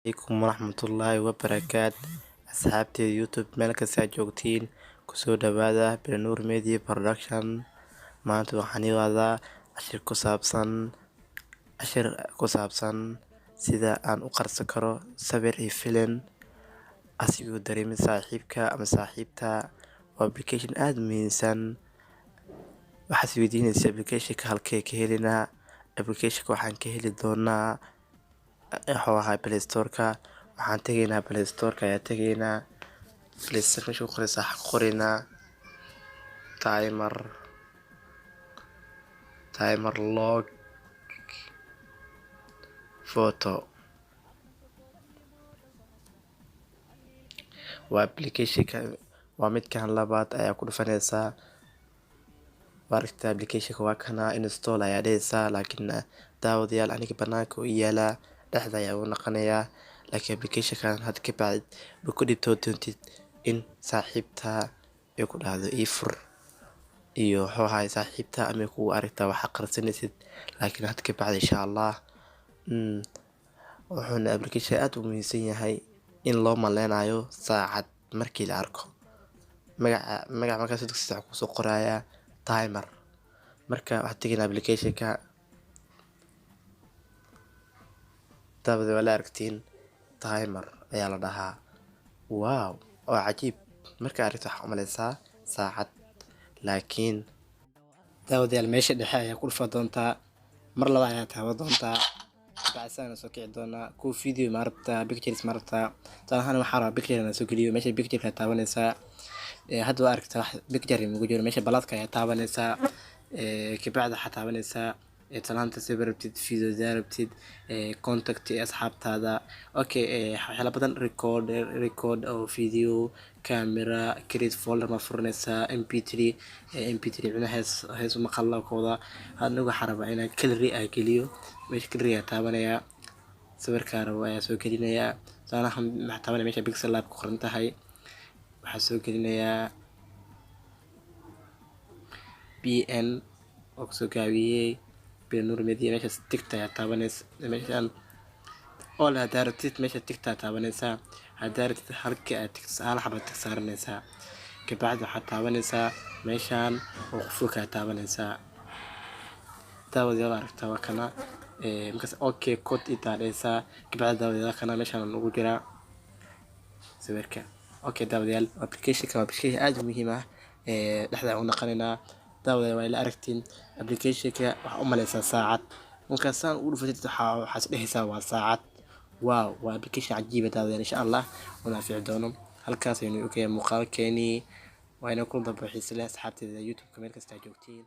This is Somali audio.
عليكم ورحمة الله وبركاته. أصحابتي يوتيوب meel kasta aad joogtiin kusoo dhawaada Brenur Media Production. Maanta waxaan ii wadaa cashir ku saabsan sida aan u qarsan karo sawir iyo filim asigoo dareemin saaxiibka ama saaxiibta. Waa application aad u muhiimsan. Waxaad isweydiinaysaa application-ka halkee ka helinaa. Application-ka waxaan ka heli doonaa Play Store-ka. Waxaan tegaynaa Play Store-ka ayaa tegaynaa. Play Store meesha ku qoraysaa waxaan ku qoraynaa timer log photo. Waa application-ka waa midkaan labaad ayaa ku dhufanaysaa. Waaragtaa application-ka waa kana install ayaa dhehaysaa laakiin daawadayaal aniga banaanka u yaalaa dhexda ayaa ugu naqanayaa. Laakiin application-kan had ka bacdi ma ku dhibtoo doontid in saaxiibta ay ku dhahdo ii fur iyo saaxiibta ama kugu aragtaa waxa qarsanaysid. Laakiin had ka bacdi insha Allah wuxuuna application aad u muhiimsan yahay in loo maleynayo saacad markii la arko magaca markaas waxa ku soo qorayaa timer. Marka waxaad tegaynaa application-ka daawada waa la aragtiin timer ayaa la dhahaa. Wow, waa cajiib. Marka aragto waxaa u maleysaa saacad, laakiin daawadayaal meesha dhexe ayaa ku dhufan doontaa. Mar labaad ayaa taaban doontaa. Bacsan soo kici doonaa ku video ma rabtaa pictures ma rabtaa. Taasana waxaa rabaa picture inaan soo geliyo meesha picture ka taabanaysaa. Hadda waa aragtaa wax picture igu jiro meesha baladka ayaa taabanaysaa. Kibacda waxaa taabanaysaa talaanta sawir rabtid, video rabtid, contact asxaabtaada. Okay, waxyaalo badan record oo video, camera, create folder ma furanaysaa, mp3 hees maqalkooda. Anigu waxaan rabaa inaan gallery aan geliyo. Meesha gallery ayaa taabanayaa. Sawirka rabo ayaa soo gelinayaa. Waxaan taabanaya meesha pixel lab ku qoran tahay. Waxaan soo gelinayaa bn oo soo gaabiyay Brenur Media. meesha tigta ayaa taabanaysaa. meeshaan all hadaartid meesha tigta taabanaysaa. hadaartid halka aad hal xabad tig saaranaysaa. Kabacdi waxaad taabanaysaa meeshaan oo qufulka taabanaysaa. daawadayaal aragtaa waa kana markaas okay code itaadaysaa. Kabacdi daawadayaal kana meeshaan ugu jira sawirka. Okay daawadayaal application-ka waa application aad u muhiim ah dhexda u naqanaynaa. daawadayaal waa la aragtiin application-ka waxa u maleysaa saacad. markaas saan ugu dhufatid waxaad dhehaysaa waa saacad. Wow, waa application cajiib ah daawadayaal insha Allah una fiici doono. halkaas aynu muuqaalkeeni waa inoo ku dambeeyay asxaabteeda YouTube meel kasta joogtiin.